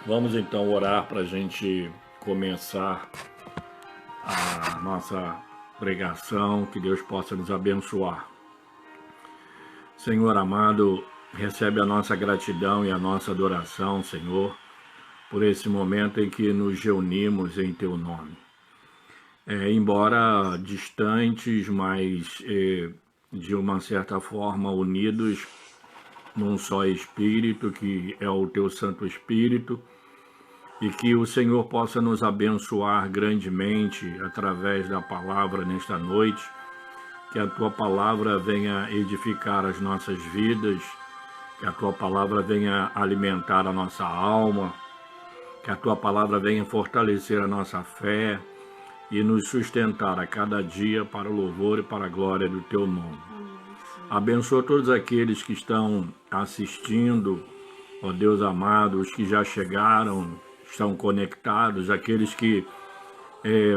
Vamos então orar para a gente começar a nossa pregação, que Deus possa nos abençoar. Senhor amado, recebe a nossa gratidão e a nossa adoração, Senhor, por esse momento em que nos reunimos em Teu nome. Embora distantes, mas de uma certa forma unidos num só Espírito, que é o Teu Santo Espírito, e que o Senhor possa nos abençoar grandemente através da palavra nesta noite, que a Tua palavra venha edificar as nossas vidas, que a Tua palavra venha alimentar a nossa alma, que a Tua palavra venha fortalecer a nossa fé e nos sustentar a cada dia para o louvor e para a glória do Teu nome. Abençoa todos aqueles que estão assistindo, ó Deus amado, os que já chegaram, estão conectados, aqueles que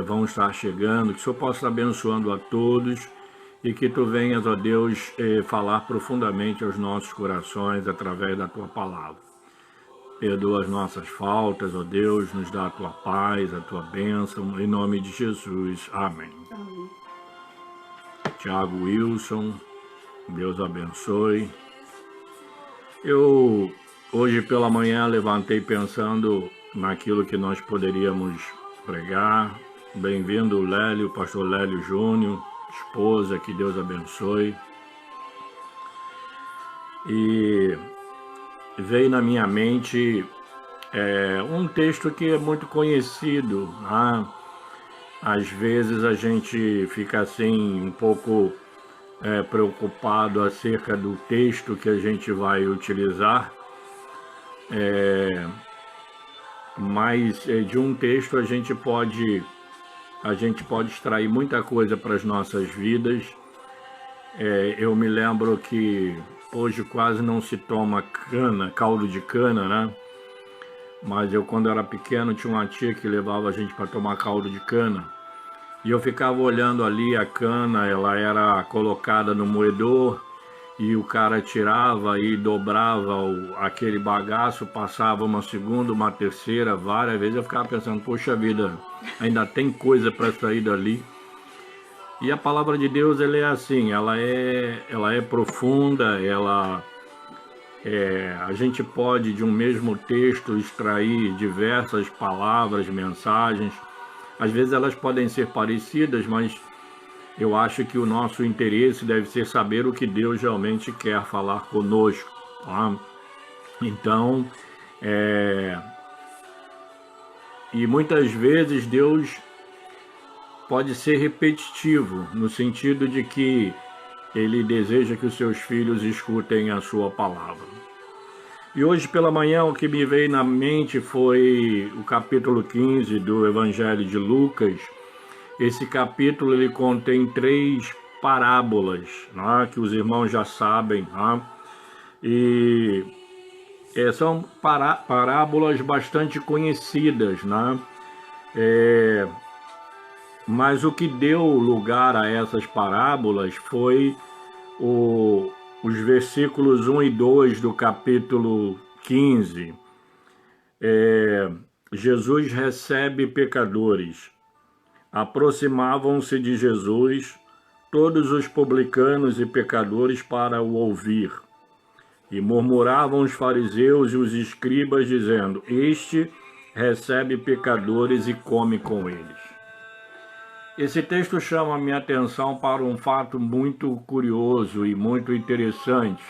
vão estar chegando, que o Senhor possa estar abençoando a todos e que Tu venhas, ó Deus, falar profundamente aos nossos corações através da Tua palavra. Perdoa as nossas faltas, ó Deus, nos dá a Tua paz, a Tua bênção, em nome de Jesus. Amém. Amém. Tiago Wilson, Deus abençoe. Eu, hoje pela manhã, levantei pensando naquilo que nós poderíamos pregar. Bem-vindo, Lélio, pastor Lélio Júnior, esposa, que Deus abençoe. E veio na minha mente um texto que é muito conhecido, né? Às vezes a gente fica assim um pouco preocupado acerca do texto que a gente vai utilizar, mas de um texto a gente pode extrair muita coisa para as nossas vidas. Eu me lembro que hoje quase não se toma caldo de cana, né? Mas eu, quando era pequeno, tinha uma tia que levava a gente para tomar caldo de cana. E eu ficava olhando ali a cana, ela era colocada no moedor e o cara tirava e dobrava aquele bagaço, passava uma segunda, uma terceira, várias vezes. Eu ficava pensando, poxa vida, ainda tem coisa para sair dali. E a palavra de Deus, ela é assim, ela é profunda, a gente pode de um mesmo texto extrair diversas palavras, mensagens. Às vezes elas podem ser parecidas, mas eu acho que o nosso interesse deve ser saber o que Deus realmente quer falar conosco, tá? Então, e muitas vezes Deus pode ser repetitivo, no sentido de que Ele deseja que os seus filhos escutem a sua palavra. E hoje pela manhã o que me veio na mente foi o capítulo 15 do Evangelho de Lucas. Esse capítulo ele contém 3 parábolas, né, que os irmãos já sabem, né? E são parábolas bastante conhecidas, né? Mas o que deu lugar a essas parábolas foi os versículos 1 e 2 do capítulo 15. Jesus recebe pecadores. Aproximavam-se de Jesus todos os publicanos e pecadores para o ouvir. E murmuravam os fariseus e os escribas, dizendo: Este recebe pecadores e come com eles. Esse texto chama a minha atenção para um fato muito curioso e muito interessante.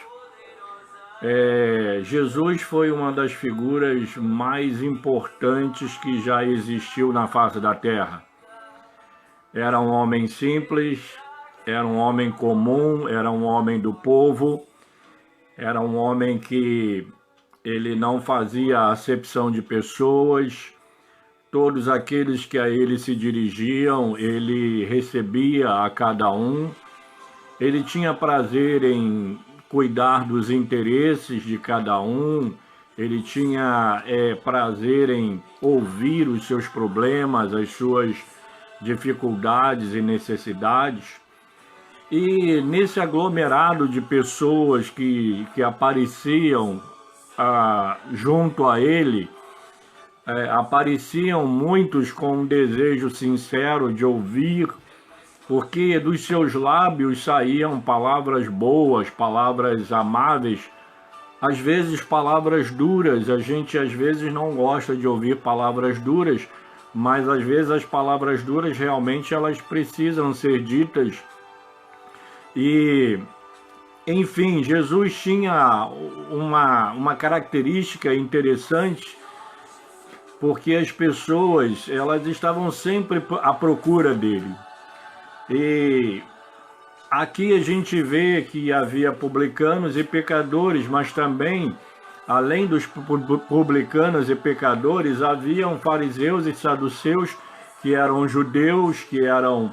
Jesus foi uma das figuras mais importantes que já existiu na face da terra. Era um homem simples, era um homem comum, era um homem do povo, era um homem que ele não fazia acepção de pessoas. Todos aqueles que a ele se dirigiam, ele recebia a cada um. Ele tinha prazer em cuidar dos interesses de cada um. Ele tinha prazer em ouvir os seus problemas, as suas dificuldades e necessidades. E nesse aglomerado de pessoas que apareciam junto a ele, apareciam muitos com um desejo sincero de ouvir, porque dos seus lábios saíam palavras boas, palavras amáveis, às vezes palavras duras. A gente às vezes não gosta de ouvir palavras duras, mas às vezes as palavras duras realmente elas precisam ser ditas. E, enfim, Jesus tinha uma característica interessante, porque as pessoas elas estavam sempre à procura dele. E aqui a gente vê que havia publicanos e pecadores, mas também, além dos publicanos e pecadores, haviam fariseus e saduceus, que eram judeus, que eram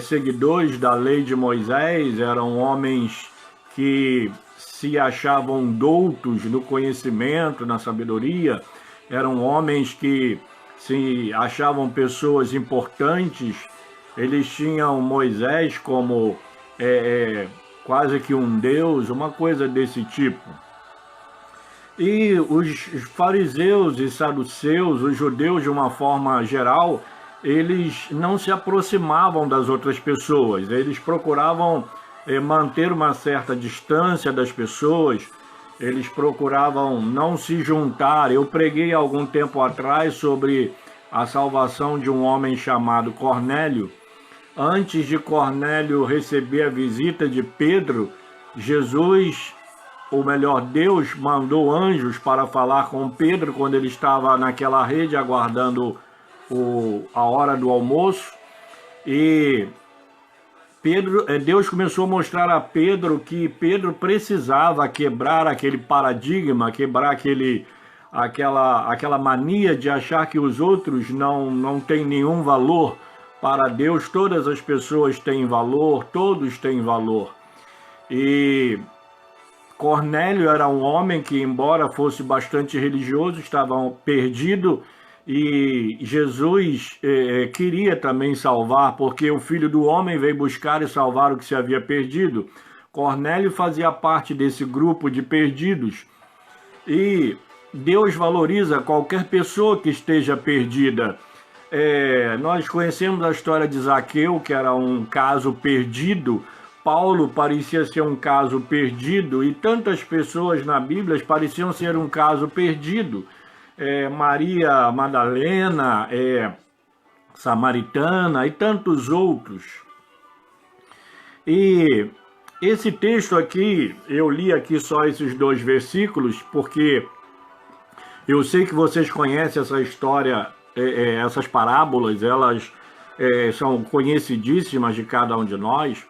seguidores da lei de Moisés, eram homens que se achavam doutos no conhecimento, na sabedoria, eram homens que se achavam pessoas importantes. Eles tinham Moisés como quase que um deus, uma coisa desse tipo. E os fariseus e saduceus, os judeus de uma forma geral, eles não se aproximavam das outras pessoas, eles procuravam manter uma certa distância das pessoas, eles procuravam não se juntar. Eu preguei algum tempo atrás sobre a salvação de um homem chamado Cornélio. Antes de Cornélio receber a visita de Pedro, Jesus, ou melhor, Deus mandou anjos para falar com Pedro quando ele estava naquela rede aguardando a hora do almoço. E Deus começou a mostrar a Pedro que Pedro precisava quebrar aquele paradigma, quebrar aquela mania de achar que os outros não têm nenhum valor. Para Deus, todas as pessoas têm valor, todos têm valor. E Cornélio era um homem que, embora fosse bastante religioso, estava perdido, e Jesus queria também salvar, porque o Filho do Homem veio buscar e salvar o que se havia perdido. Cornélio fazia parte desse grupo de perdidos. E Deus valoriza qualquer pessoa que esteja perdida. Nós conhecemos a história de Zaqueu, que era um caso perdido. Paulo parecia ser um caso perdido, e tantas pessoas na Bíblia pareciam ser um caso perdido. Maria Madalena, Samaritana e tantos outros. E esse texto aqui, eu li aqui só esses 2 versículos, porque eu sei que vocês conhecem essa história. Essas parábolas, elas são conhecidíssimas de cada um de nós,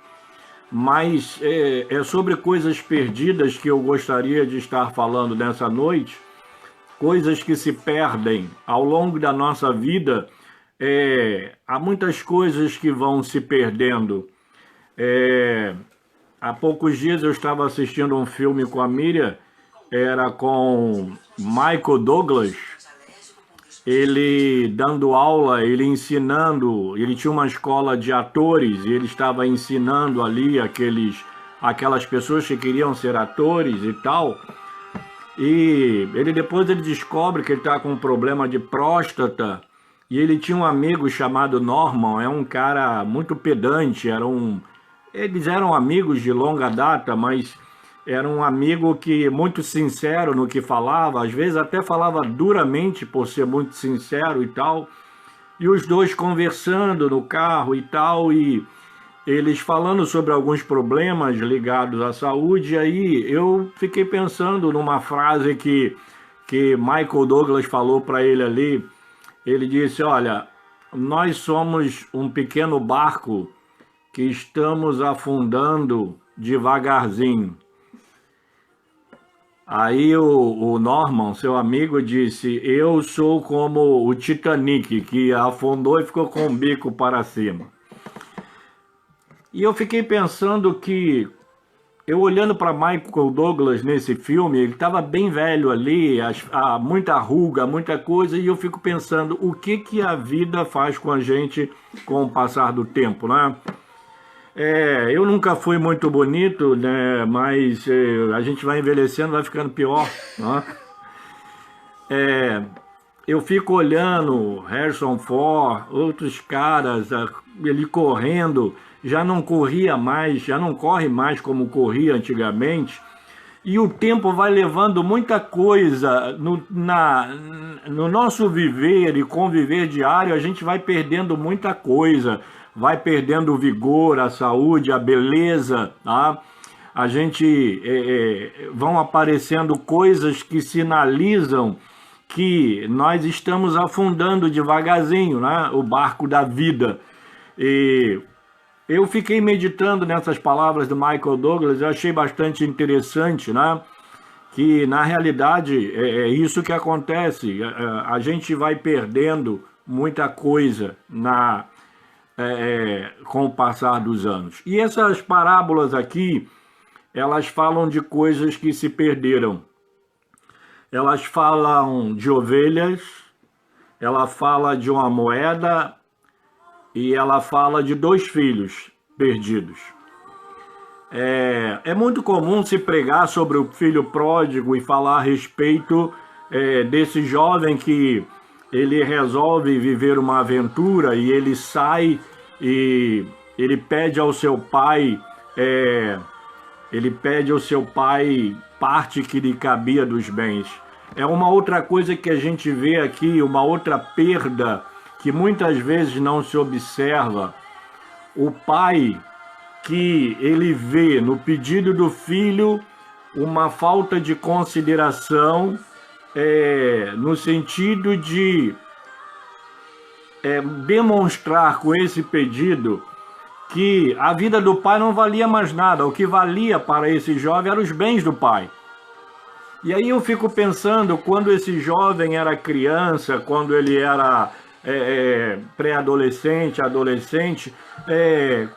mas é sobre coisas perdidas que eu gostaria de estar falando nessa noite, coisas que se perdem ao longo da nossa vida. Há muitas coisas que vão se perdendo. Há poucos dias eu estava assistindo um filme com a Miriam, era com Michael Douglas, ele dando aula, ele ensinando, ele tinha uma escola de atores e ele estava ensinando ali aquelas pessoas que queriam ser atores e tal. E depois ele descobre que ele está com um problema de próstata, e ele tinha um amigo chamado Norman, é um cara muito pedante, eles eram amigos de longa data, mas era um amigo que muito sincero no que falava, às vezes até falava duramente por ser muito sincero e tal. E os dois conversando no carro e tal, e eles falando sobre alguns problemas ligados à saúde. E aí eu fiquei pensando numa frase que Michael Douglas falou para ele ali. Ele disse: olha, nós somos um pequeno barco que estamos afundando devagarzinho. Aí o Norman, seu amigo, disse: eu sou como o Titanic, que afundou e ficou com o bico para cima. E eu fiquei pensando que, eu olhando para Michael Douglas nesse filme, ele estava bem velho ali, muita ruga, muita coisa, e eu fico pensando o que a vida faz com a gente com o passar do tempo, né? Eu nunca fui muito bonito, né? Mas a gente vai envelhecendo, vai ficando pior, né? eu fico olhando Harrison Ford, outros caras, ele correndo, já não corria mais, já não corre mais como corria antigamente, e o tempo vai levando muita coisa no nosso viver e conviver diário, a gente vai perdendo muita coisa, vai perdendo o vigor, a saúde, a beleza, tá? A gente vão aparecendo coisas que sinalizam que nós estamos afundando devagarzinho, né? O barco da vida. E eu fiquei meditando nessas palavras do Michael Douglas, eu achei bastante interessante, né? Que na realidade é isso que acontece, a gente vai perdendo muita coisa com o passar dos anos. E essas parábolas aqui, elas falam de coisas que se perderam. Elas falam de ovelhas, ela fala de uma moeda e ela fala de 2 filhos perdidos. É muito comum se pregar sobre o filho pródigo e falar a respeito desse jovem que ele resolve viver uma aventura e ele sai e ele pede ao seu pai parte que lhe cabia dos bens. É uma outra coisa que a gente vê aqui, uma outra perda que muitas vezes não se observa. O pai que ele vê no pedido do filho uma falta de consideração, no sentido de demonstrar com esse pedido que a vida do pai não valia mais nada, o que valia para esse jovem eram os bens do pai. E aí eu fico pensando, quando esse jovem era criança, quando ele era pré-adolescente, adolescente,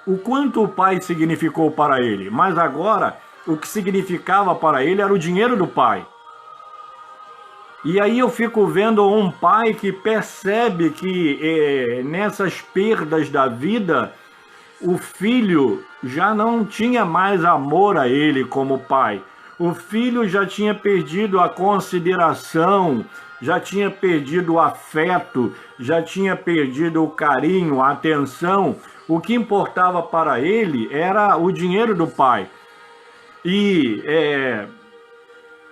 o quanto o pai significou para ele. Mas agora, o que significava para ele era o dinheiro do pai. E aí eu fico vendo um pai que percebe que nessas perdas da vida, o filho já não tinha mais amor a ele como pai. O filho já tinha perdido a consideração, já tinha perdido o afeto, já tinha perdido o carinho, a atenção. O que importava para ele era o dinheiro do pai. E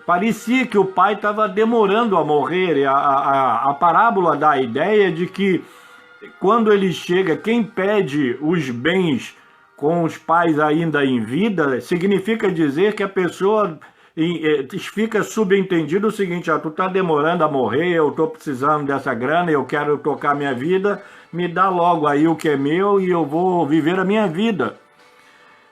parecia que o pai estava demorando a morrer. A parábola dá a ideia de que quando ele chega, quem pede os bens com os pais ainda em vida, significa dizer que a pessoa fica subentendido o seguinte: tu tá demorando a morrer, eu tô precisando dessa grana, eu quero tocar minha vida, me dá logo aí o que é meu e eu vou viver a minha vida.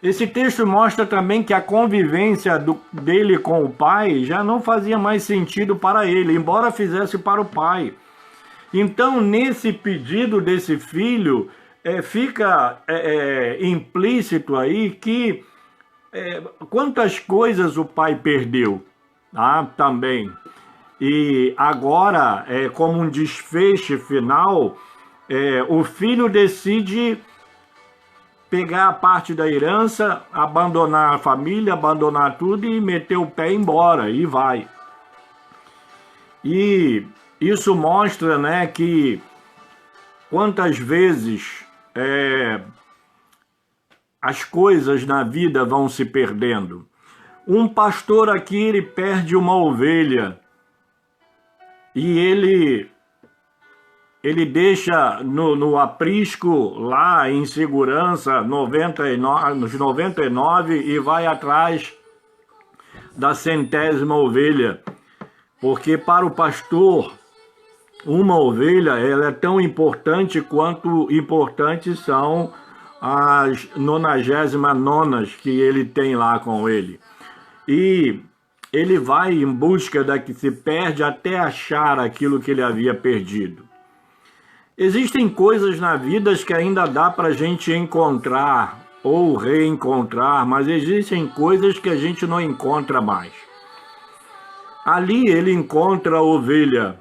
Esse texto mostra também que a convivência dele com o pai já não fazia mais sentido para ele, embora fizesse para o pai. Então, nesse pedido desse filho, fica implícito aí que quantas coisas o pai perdeu, tá? Também. E agora, como um desfecho final, o filho decide pegar a parte da herança, abandonar a família, abandonar tudo e meter o pé embora, e vai. E isso mostra, né, que quantas vezes as coisas na vida vão se perdendo. Um pastor aqui, ele perde uma ovelha e ele deixa no aprisco, lá em segurança, nos 99 e vai atrás da 100ª ovelha. Porque para o pastor, uma ovelha ela é tão importante quanto importantes são as 99ª que ele tem lá com ele. E ele vai em busca da que se perde até achar aquilo que ele havia perdido. Existem coisas na vida que ainda dá para a gente encontrar ou reencontrar, mas existem coisas que a gente não encontra mais. Ali ele encontra a ovelha.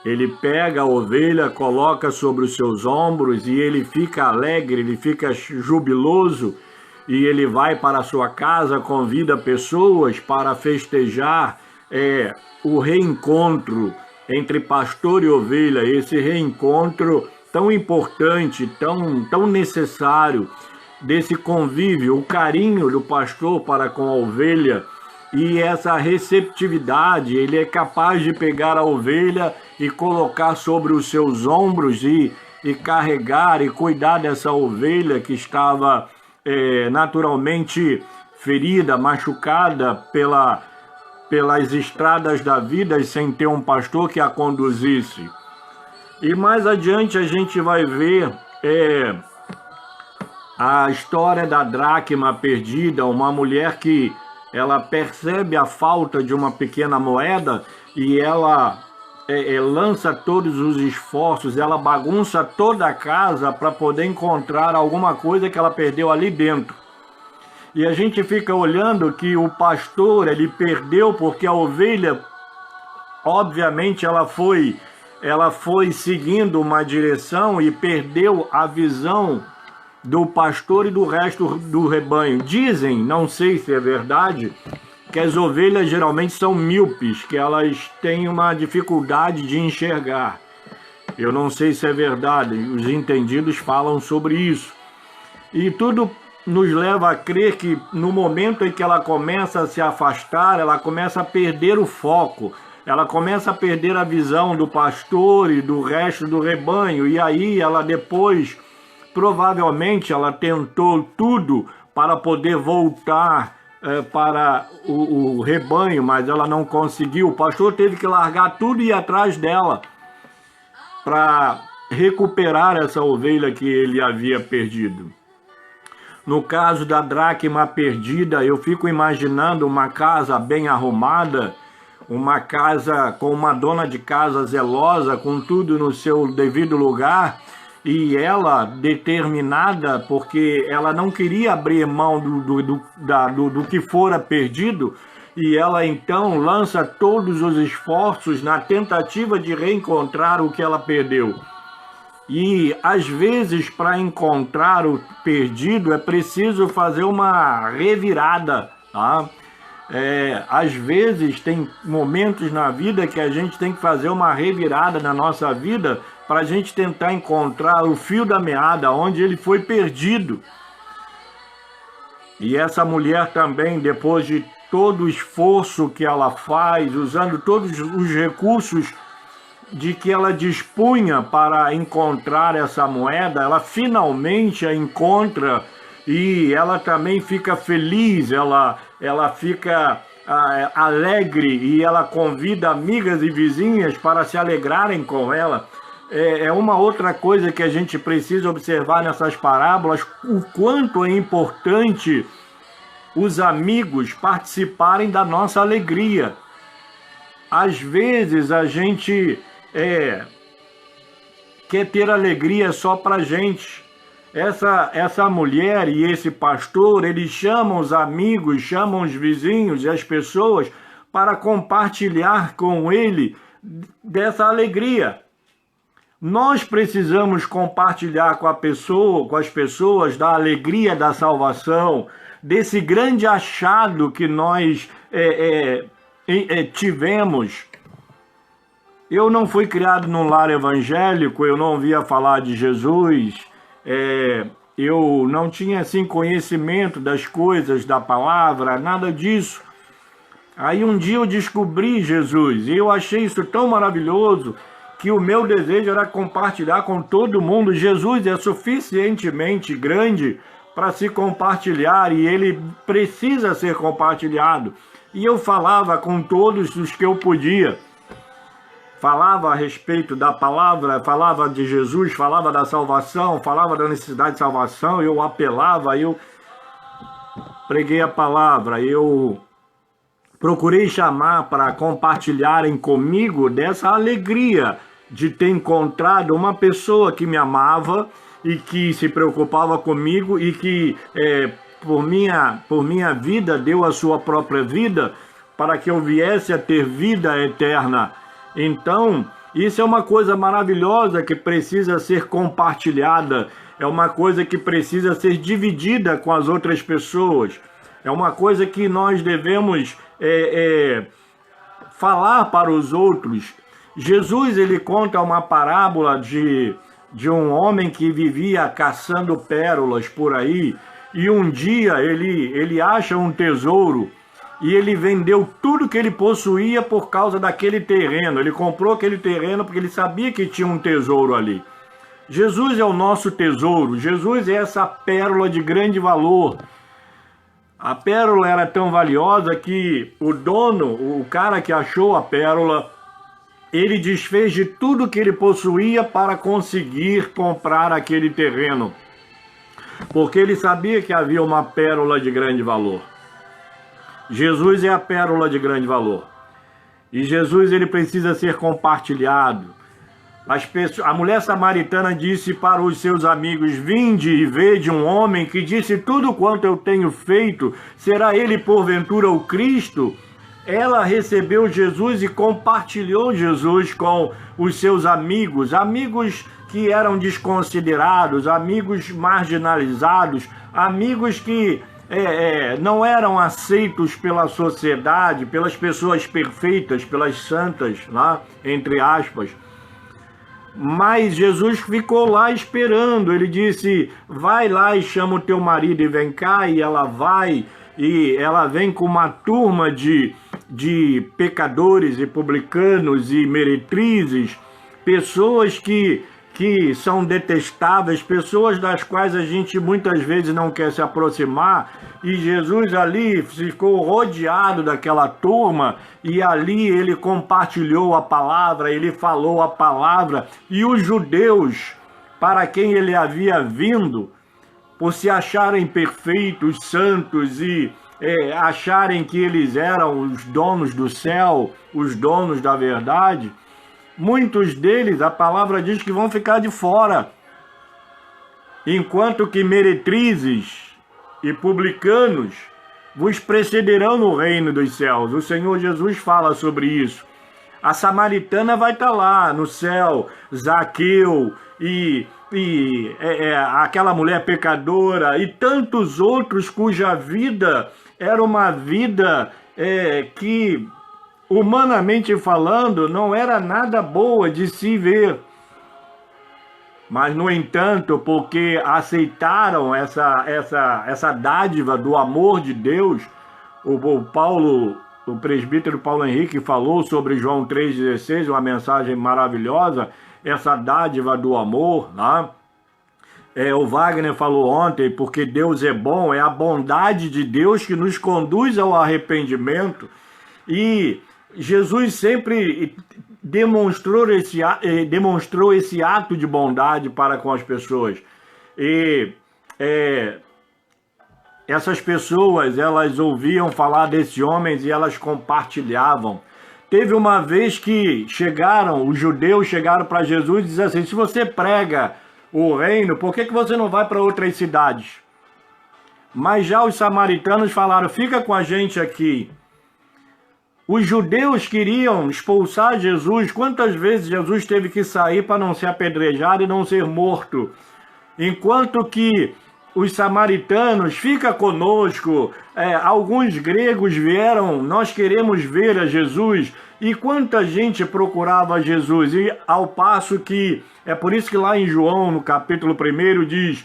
Ele pega a ovelha, coloca sobre os seus ombros e ele fica alegre, ele fica jubiloso e ele vai para a sua casa, convida pessoas para festejar o reencontro entre pastor e ovelha, esse reencontro tão importante, tão necessário, desse convívio, o carinho do pastor para com a ovelha e essa receptividade. Ele é capaz de pegar a ovelha e colocar sobre os seus ombros e carregar e cuidar dessa ovelha que estava naturalmente ferida, machucada pelas estradas da vida e sem ter um pastor que a conduzisse. E mais adiante a gente vai ver a história da dracma perdida, uma mulher que ela percebe a falta de uma pequena moeda e ela lança todos os esforços, ela bagunça toda a casa para poder encontrar alguma coisa que ela perdeu ali dentro. E a gente fica olhando que o pastor, ele perdeu porque a ovelha, obviamente, ela foi seguindo uma direção e perdeu a visão do pastor e do resto do rebanho. Dizem, não sei se é verdade, que as ovelhas geralmente são míopes, que elas têm uma dificuldade de enxergar. Eu não sei se é verdade, os entendidos falam sobre isso. E tudo nos leva a crer que no momento em que ela começa a se afastar, ela começa a perder o foco, ela começa a perder a visão do pastor e do resto do rebanho, e aí ela depois, provavelmente, ela tentou tudo para poder voltar para o rebanho, mas ela não conseguiu. O pastor teve que largar tudo e ir atrás dela para recuperar essa ovelha que ele havia perdido. No caso da dracma perdida, eu fico imaginando uma casa bem arrumada, uma casa com uma dona de casa zelosa, com tudo no seu devido lugar, e ela determinada, porque ela não queria abrir mão do que fora perdido, e ela então lança todos os esforços na tentativa de reencontrar o que ela perdeu. E às vezes, para encontrar o perdido, é preciso fazer uma revirada, tá? Às vezes tem momentos na vida que a gente tem que fazer uma revirada na nossa vida para a gente tentar encontrar o fio da meada, onde ele foi perdido. E essa mulher também, depois de todo o esforço que ela faz, usando todos os recursos de que ela dispunha para encontrar essa moeda, ela finalmente a encontra e ela também fica feliz, ela fica alegre e ela convida amigas e vizinhas para se alegrarem com ela. É uma outra coisa que a gente precisa observar nessas parábolas, o quanto é importante os amigos participarem da nossa alegria. Às vezes a gente quer ter alegria só para a gente. Essa mulher e esse pastor, eles chamam os amigos, chamam os vizinhos e as pessoas para compartilhar com ele dessa alegria. Nós precisamos compartilhar com as pessoas da alegria da salvação, desse grande achado que nós tivemos. Eu não fui criado num lar evangélico, eu não ouvia falar de Jesus, eu não tinha assim conhecimento das coisas, da palavra, nada disso. Aí um dia eu descobri Jesus e eu achei isso tão maravilhoso que o meu desejo era compartilhar com todo mundo. Jesus é suficientemente grande para se compartilhar e ele precisa ser compartilhado. E eu falava com todos os que eu podia. Falava a respeito da palavra, falava de Jesus, falava da salvação, falava da necessidade de salvação, eu apelava, eu preguei a palavra, eu procurei chamar para compartilharem comigo dessa alegria de ter encontrado uma pessoa que me amava e que se preocupava comigo e que por minha vida deu a sua própria vida para que eu viesse a ter vida eterna. Então, isso é uma coisa maravilhosa que precisa ser compartilhada, é uma coisa que precisa ser dividida com as outras pessoas, é uma coisa que nós devemos falar para os outros. Jesus, ele conta uma parábola de um homem que vivia caçando pérolas por aí, e um dia ele acha um tesouro, e ele vendeu tudo que ele possuía por causa daquele terreno. Ele comprou aquele terreno porque ele sabia que tinha um tesouro ali. Jesus é o nosso tesouro. Jesus é essa pérola de grande valor. A pérola era tão valiosa que o dono, o cara que achou a pérola, ele desfez de tudo que ele possuía para conseguir comprar aquele terreno, porque ele sabia que havia uma pérola de grande valor. Jesus é a pérola de grande valor. E Jesus, ele precisa ser compartilhado. A mulher samaritana disse para os seus amigos: vinde e vede um homem que disse tudo quanto eu tenho feito, será ele porventura o Cristo? Ela recebeu Jesus e compartilhou Jesus com os seus amigos, amigos que eram desconsiderados, amigos marginalizados, amigos que não eram aceitos pela sociedade, pelas pessoas perfeitas, pelas santas, lá, entre aspas. Mas Jesus ficou lá esperando. Ele disse: vai lá e chama o teu marido e vem cá. E ela vai, e ela vem com uma turma de pecadores e publicanos e meretrizes, pessoas que são detestáveis, pessoas das quais a gente muitas vezes não quer se aproximar, e Jesus ali ficou rodeado daquela turma, e ali ele compartilhou a palavra, ele falou a palavra, e os judeus, para quem ele havia vindo, por se acharem perfeitos, santos e acharem que eles eram os donos do céu, os donos da verdade, muitos deles, a palavra diz que vão ficar de fora, enquanto que meretrizes e publicanos vos precederão no reino dos céus. O Senhor Jesus fala sobre isso. A samaritana vai estar lá no céu, Zaqueu e aquela mulher pecadora e tantos outros cuja vida era uma vida que, humanamente falando, não era nada boa de se ver. Mas, no entanto, porque aceitaram essa dádiva do amor de Deus, o presbítero Paulo Henrique falou sobre João 3,16, uma mensagem maravilhosa, essa dádiva do amor, né? O Wagner falou ontem, porque Deus é bom, é a bondade de Deus que nos conduz ao arrependimento. E Jesus sempre demonstrou esse ato de bondade para com as pessoas. E essas pessoas, elas ouviam falar desses homens e elas compartilhavam. Teve uma vez que os judeus chegaram para Jesus e disseram assim: se você prega o reino, por que você não vai para outras cidades? Mas já os samaritanos falaram: fica com a gente aqui. Os judeus queriam expulsar Jesus. Quantas vezes Jesus teve que sair para não ser apedrejado e não ser morto? Enquanto que os samaritanos, fica conosco, alguns gregos vieram, nós queremos ver a Jesus. E quanta gente procurava Jesus, e ao passo que, é por isso que lá em João, no capítulo 1, diz: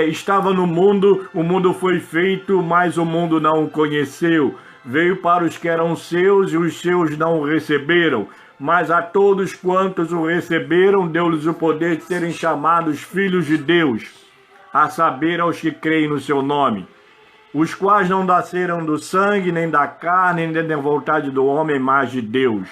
estava no mundo, o mundo foi feito, mas o mundo não o conheceu. Veio para os que eram seus, e os seus não o receberam. Mas a todos quantos o receberam, deu-lhes o poder de serem chamados filhos de Deus, a saber, aos que creem no seu nome, os quais não nasceram do sangue, nem da carne, nem da vontade do homem, mas de Deus.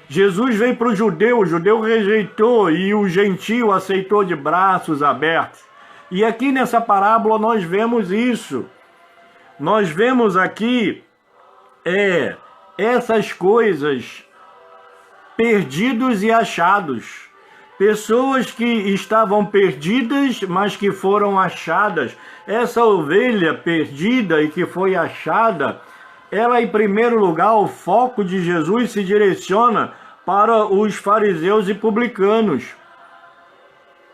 Jesus veio para o judeu rejeitou, e o gentio aceitou de braços abertos. E aqui nessa parábola nós vemos isso. Nós vemos aqui essas coisas, perdidos e achados. Pessoas que estavam perdidas, mas que foram achadas. Essa ovelha perdida e que foi achada, ela, em primeiro lugar, o foco de Jesus se direciona para os fariseus e publicanos,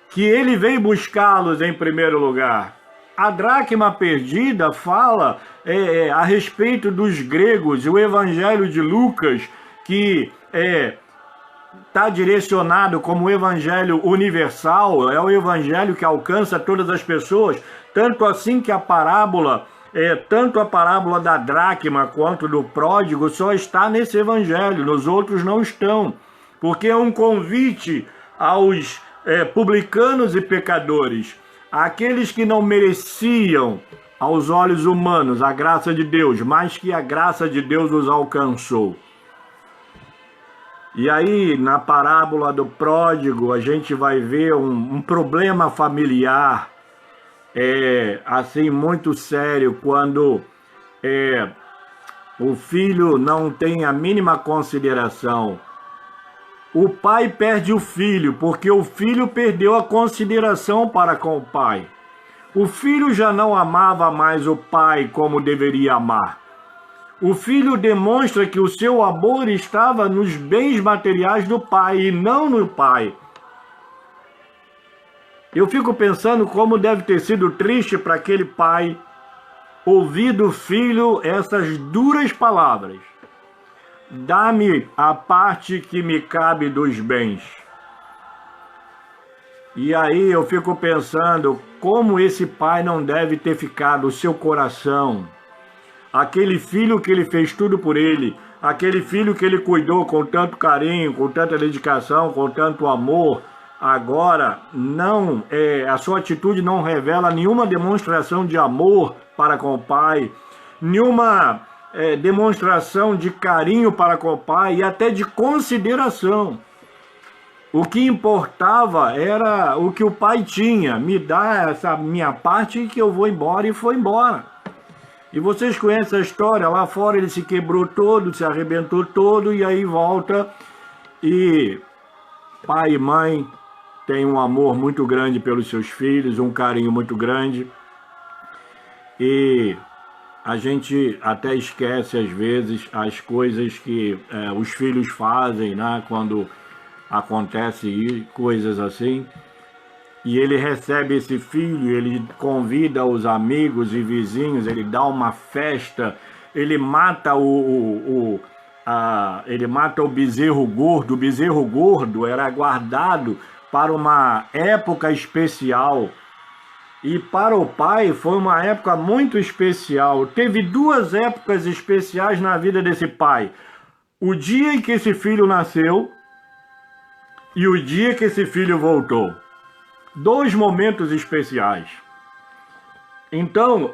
que ele veio buscá-los em primeiro lugar. A dracma perdida fala a respeito dos gregos. O Evangelho de Lucas, que está direcionado como o evangelho universal, é o evangelho que alcança todas as pessoas, tanto assim que a parábola, tanto a parábola da dracma quanto do pródigo só está nesse evangelho, nos outros não estão, porque é um convite aos publicanos e pecadores, aqueles que não mereciam aos olhos humanos a graça de Deus, mas que a graça de Deus os alcançou. E aí, na parábola do pródigo, a gente vai ver um problema familiar, assim, muito sério, quando o filho não tem a mínima consideração. O pai perde o filho, porque o filho perdeu a consideração para com o pai. O filho já não amava mais o pai como deveria amar. O filho demonstra que o seu amor estava nos bens materiais do pai e não no pai. Eu fico pensando como deve ter sido triste para aquele pai ouvir do filho essas duras palavras. Dá-me a parte que me cabe dos bens. E aí eu fico pensando como esse pai não deve ter ficado o seu coração. Aquele filho que ele fez tudo por ele, aquele filho que ele cuidou com tanto carinho, com tanta dedicação, com tanto amor, agora não, a sua atitude não revela nenhuma demonstração de amor para com o pai, nenhuma demonstração de carinho para com o pai e até de consideração. O que importava era o que o pai tinha, me dá essa minha parte que eu vou embora, e foi embora. E vocês conhecem a história, lá fora ele se quebrou todo, se arrebentou todo, e aí volta, e pai e mãe têm um amor muito grande pelos seus filhos, um carinho muito grande, e a gente até esquece às vezes as coisas que os filhos fazem, né, quando acontece coisas assim. E ele recebe esse filho, ele convida os amigos e vizinhos, ele dá uma festa, ele mata o bezerro gordo. O bezerro gordo era guardado para uma época especial. E para o pai foi uma época muito especial. Teve duas épocas especiais na vida desse pai. O dia em que esse filho nasceu e o dia que esse filho voltou. Dois momentos especiais. Então,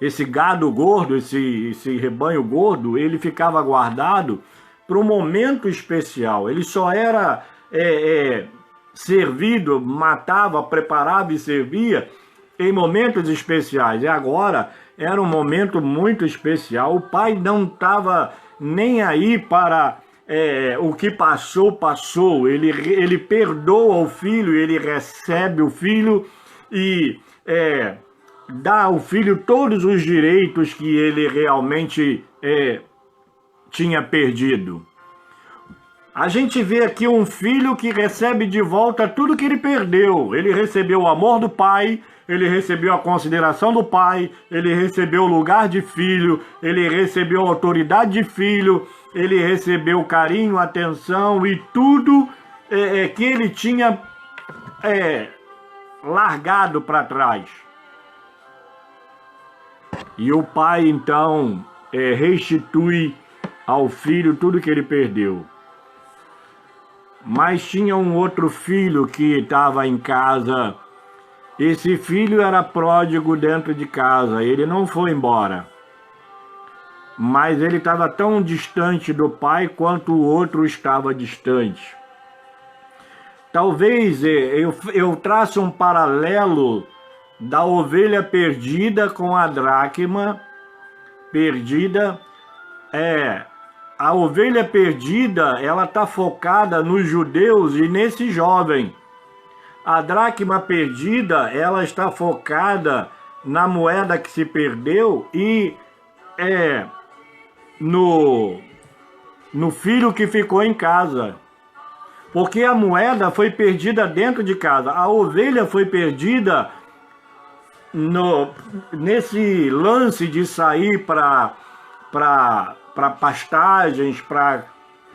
esse gado gordo, esse rebanho gordo, ele ficava guardado para um momento especial. Ele só era servido, matava, preparava e servia em momentos especiais. E agora era um momento muito especial. O pai não estava nem aí para o que passou, passou. Ele perdoa o filho, ele recebe o filho e dá ao filho todos os direitos que ele realmente tinha perdido. A gente vê aqui um filho que recebe de volta tudo que ele perdeu. Ele recebeu o amor do pai, ele recebeu a consideração do pai, ele recebeu o lugar de filho, ele recebeu a autoridade de filho, ele recebeu carinho, atenção e tudo que ele tinha largado para trás. E o pai, então, restitui ao filho tudo que ele perdeu. Mas tinha um outro filho que estava em casa. Esse filho era pródigo dentro de casa, ele não foi embora. Mas ele estava tão distante do pai quanto o outro estava distante. Talvez eu traço um paralelo da ovelha perdida com a dracma perdida. A ovelha perdida, ela está focada nos judeus e nesse jovem. A dracma perdida, ela está focada na moeda que se perdeu e no filho que ficou em casa. Porque a moeda foi perdida dentro de casa. A ovelha foi perdida nesse lance de sair para pastagens, para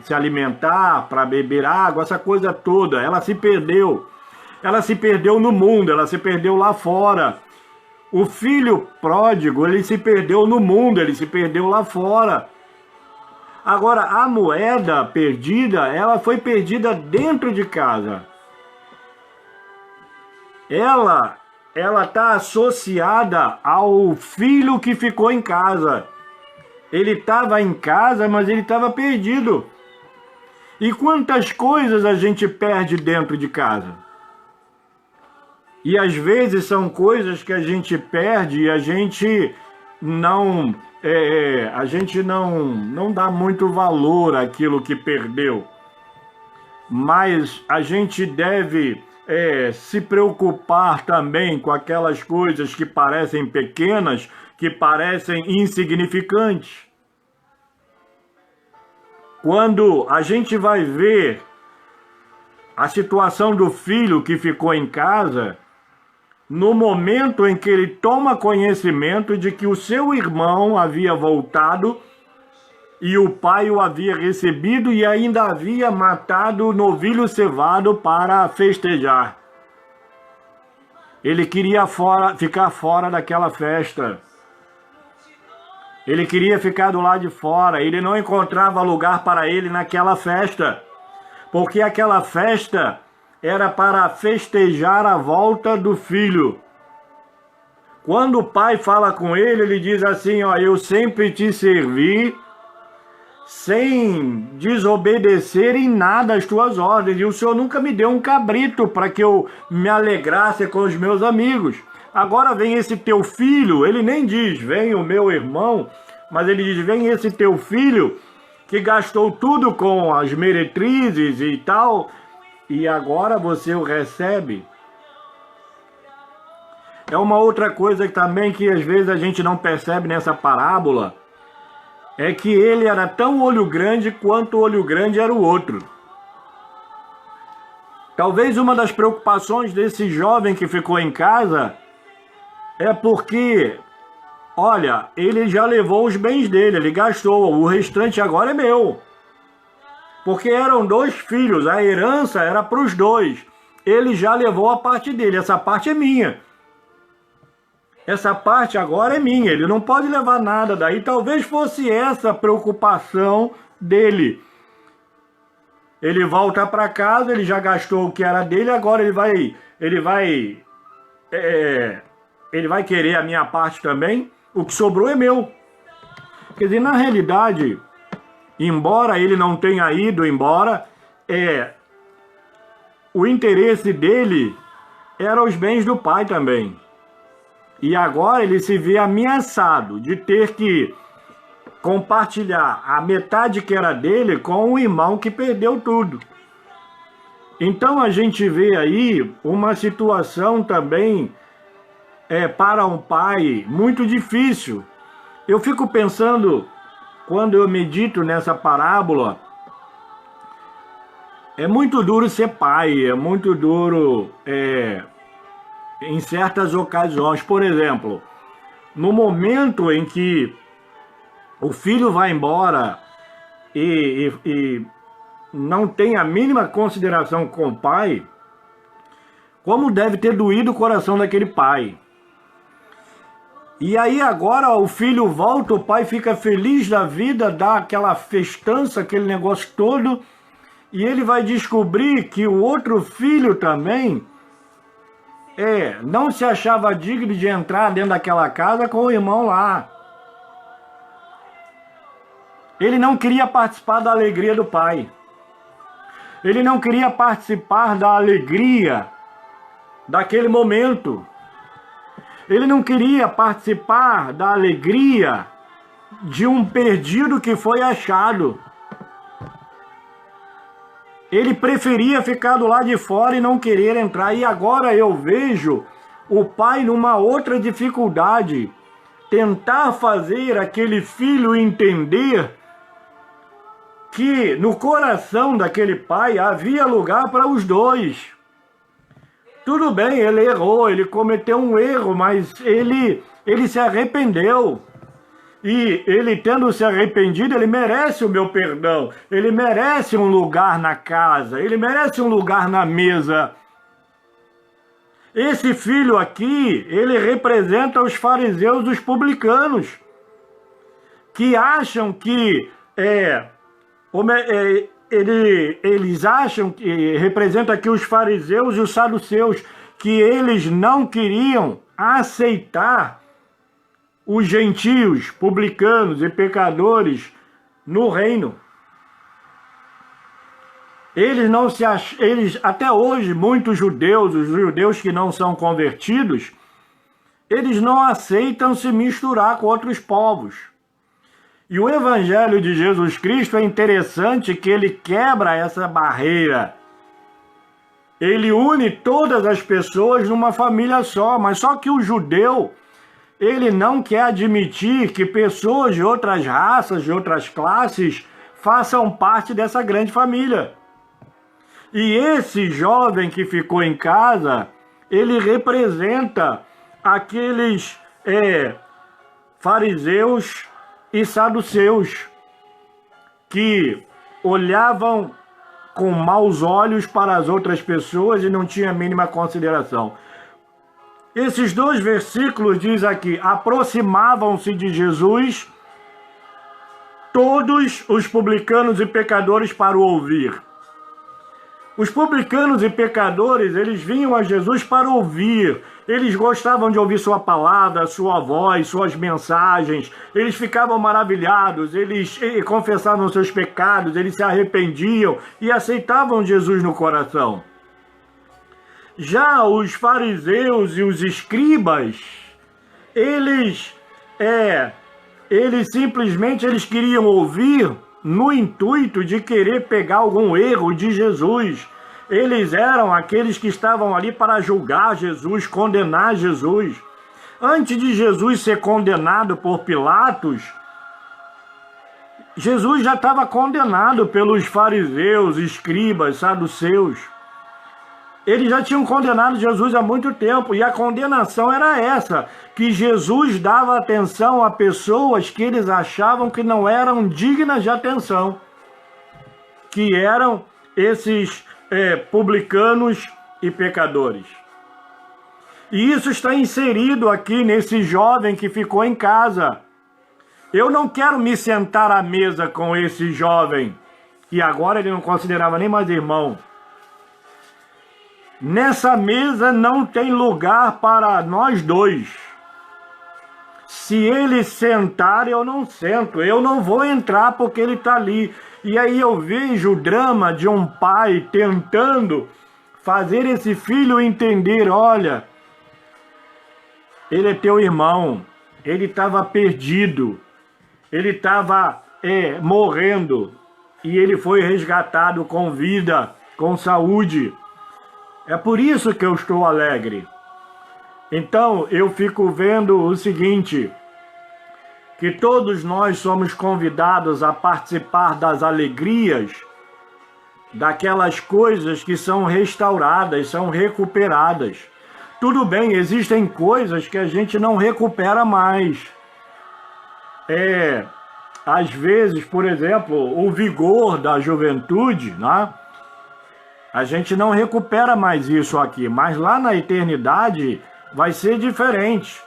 se alimentar, para beber água, essa coisa toda. Ela se perdeu. Ela se perdeu no mundo, ela se perdeu lá fora. O filho pródigo, ele se perdeu no mundo, ele se perdeu lá fora. Agora, a moeda perdida, ela foi perdida dentro de casa. Ela está associada ao filho que ficou em casa. Ele estava em casa, mas ele estava perdido. E quantas coisas a gente perde dentro de casa? E às vezes são coisas que a gente perde e a gente não dá muito valor àquilo que perdeu. Mas a gente deve se preocupar também com aquelas coisas que parecem pequenas, que parecem insignificantes. Quando a gente vai ver a situação do filho que ficou em casa, no momento em que ele toma conhecimento de que o seu irmão havia voltado e o pai o havia recebido e ainda havia matado o novilho cevado para festejar. Ele queria ficar fora daquela festa. Ele queria ficar do lado de fora. Ele não encontrava lugar para ele naquela festa, porque aquela festa era para festejar a volta do filho. Quando o pai fala com ele, ele diz assim, ó, eu sempre te servi sem desobedecer em nada às tuas ordens, e o Senhor nunca me deu um cabrito para que eu me alegrasse com os meus amigos. Agora vem esse teu filho, ele nem diz, vem o meu irmão, mas ele diz, vem esse teu filho que gastou tudo com as meretrizes e tal, e agora você o recebe. É uma outra coisa também que às vezes a gente não percebe nessa parábola, é que ele era tão olho grande quanto o olho grande era o outro. Talvez uma das preocupações desse jovem que ficou em casa é porque, olha, ele já levou os bens dele, ele gastou, o restante agora é meu. Porque eram 2 filhos, a herança era para os 2. Ele já levou a parte dele, essa parte é minha. Essa parte agora é minha, ele não pode levar nada daí. Talvez fosse essa a preocupação dele. Ele volta para casa, ele já gastou o que era dele, agora ele vai querer a minha parte também. O que sobrou é meu. Quer dizer, na realidade, embora ele não tenha ido embora, o interesse dele era os bens do pai também. E agora ele se vê ameaçado de ter que compartilhar a metade que era dele com o irmão que perdeu tudo. Então a gente vê aí uma situação também para um pai muito difícil. Eu fico pensando, quando eu medito nessa parábola, é muito duro ser pai, é muito duro em certas ocasiões. Por exemplo, no momento em que o filho vai embora e não tem a mínima consideração com o pai, como deve ter doído o coração daquele pai. E aí agora o filho volta, o pai fica feliz da vida, dá aquela festança, aquele negócio todo, e ele vai descobrir que o outro filho também não se achava digno de entrar dentro daquela casa com o irmão lá. Ele não queria participar da alegria do pai. Ele não queria participar da alegria daquele momento. Ele não queria participar da alegria de um perdido que foi achado. Ele preferia ficar do lado de fora e não querer entrar. E agora eu vejo o pai numa outra dificuldade. Tentar fazer aquele filho entender que no coração daquele pai havia lugar para os 2. Tudo bem, ele errou, ele cometeu um erro, mas ele se arrependeu. E ele, tendo se arrependido, ele merece o meu perdão. Ele merece um lugar na casa. Ele merece um lugar na mesa. Esse filho aqui, ele representa os fariseus e os publicanos, que acham que eles acham que representa aqui os fariseus e os saduceus, que eles não queriam aceitar os gentios, publicanos e pecadores no reino. Eles até hoje, muitos judeus, os judeus que não são convertidos, eles não aceitam se misturar com outros povos. E o Evangelho de Jesus Cristo é interessante que ele quebra essa barreira. Ele une todas as pessoas numa família só, mas só que o judeu, ele não quer admitir que pessoas de outras raças, de outras classes, façam parte dessa grande família. E esse jovem que ficou em casa, ele representa aqueles fariseus e saduceus que olhavam com maus olhos para as outras pessoas e não tinha a mínima consideração. Esses 2 versículos diz aqui: aproximavam-se de Jesus todos os publicanos e pecadores para o ouvir. Os publicanos e pecadores, eles vinham a Jesus para ouvir. Eles gostavam de ouvir sua palavra, sua voz, suas mensagens. Eles ficavam maravilhados, eles confessavam seus pecados, eles se arrependiam e aceitavam Jesus no coração. Já os fariseus e os escribas, eles simplesmente queriam ouvir no intuito de querer pegar algum erro de Jesus. Eles eram aqueles que estavam ali para julgar Jesus, condenar Jesus. Antes de Jesus ser condenado por Pilatos, Jesus já estava condenado pelos fariseus, escribas, saduceus. Eles já tinham condenado Jesus há muito tempo, e a condenação era essa, que Jesus dava atenção a pessoas que eles achavam que não eram dignas de atenção, que eram esses publicanos e pecadores. E isso está inserido aqui nesse jovem que ficou em casa. Eu não quero me sentar à mesa com esse jovem, que agora ele não considerava nem mais irmão. Nessa mesa não tem lugar para nós dois. Se ele sentar, eu não sento. Eu não vou entrar porque ele está ali. E aí eu vejo o drama de um pai tentando fazer esse filho entender: olha, ele é teu irmão, ele estava perdido, ele estava morrendo, e ele foi resgatado com vida, com saúde. É por isso que eu estou alegre. Então, eu fico vendo o seguinte, que todos nós somos convidados a participar das alegrias, daquelas coisas que são restauradas, são recuperadas. Tudo bem, existem coisas que a gente não recupera mais. Às vezes, por exemplo, o vigor da juventude, né? A gente não recupera mais isso aqui, mas lá na eternidade vai ser diferente.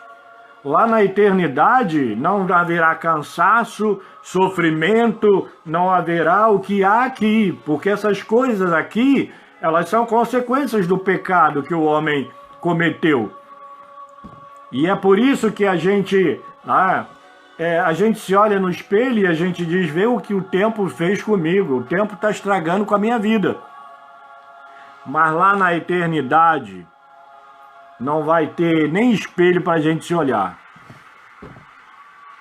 Lá na eternidade não haverá cansaço, sofrimento, não haverá o que há aqui, porque essas coisas aqui, elas são consequências do pecado que o homem cometeu. E é por isso que a gente se olha no espelho e a gente diz: vê o que o tempo fez comigo, o tempo está estragando com a minha vida. Mas lá na eternidade não vai ter nem espelho para a gente se olhar.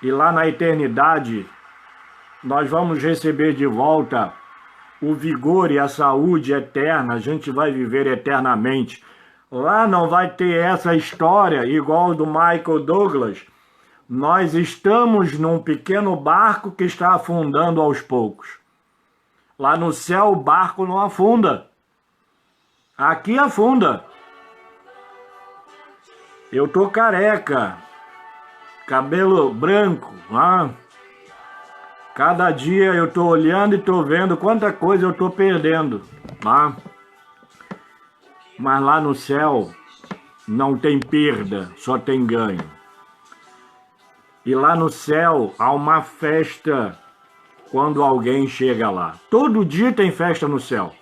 E lá na eternidade nós vamos receber de volta o vigor e a saúde eterna, a gente vai viver eternamente. Lá não vai ter essa história igual do Michael Douglas. Nós estamos num pequeno barco que está afundando aos poucos. Lá no céu o barco não afunda. Aqui afunda. Eu tô careca. cabelo branco, ah. Cada dia eu estou olhando e estou vendo quanta coisa eu estou perdendo, ah. Mas lá no céu não tem perda, só tem ganho. E lá no céu há uma festa quando alguém chega lá. Todo dia tem festa no céu.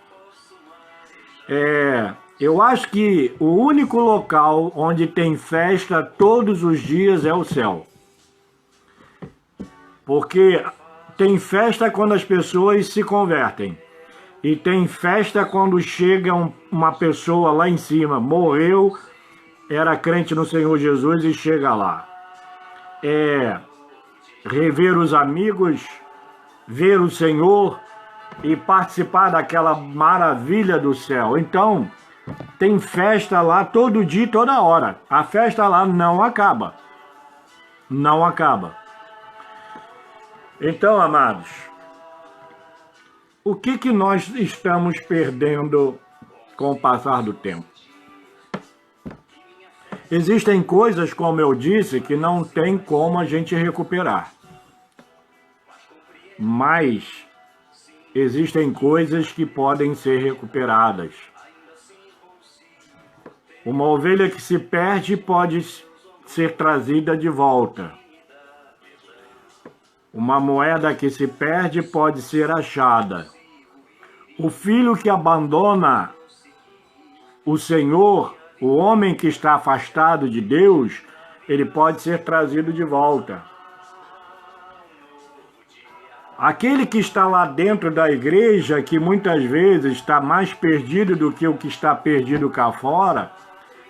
Eu acho que o único local onde tem festa todos os dias é o céu. Porque tem festa quando as pessoas se convertem. E tem festa quando chega uma pessoa lá em cima, morreu, era crente no Senhor Jesus e chega lá. Rever os amigos, ver o Senhor e participar daquela maravilha do céu. Então, tem festa lá todo dia, toda hora. A festa lá não acaba. Não acaba. Então, amados, o que nós estamos perdendo com o passar do tempo? Existem coisas, como eu disse, que não tem como a gente recuperar. Mas existem coisas que podem ser recuperadas. Uma ovelha que se perde pode ser trazida de volta. Uma moeda que se perde pode ser achada. O filho que abandona o Senhor, o homem que está afastado de Deus, ele pode ser trazido de volta. Aquele que está lá dentro da igreja, que muitas vezes está mais perdido do que o que está perdido cá fora,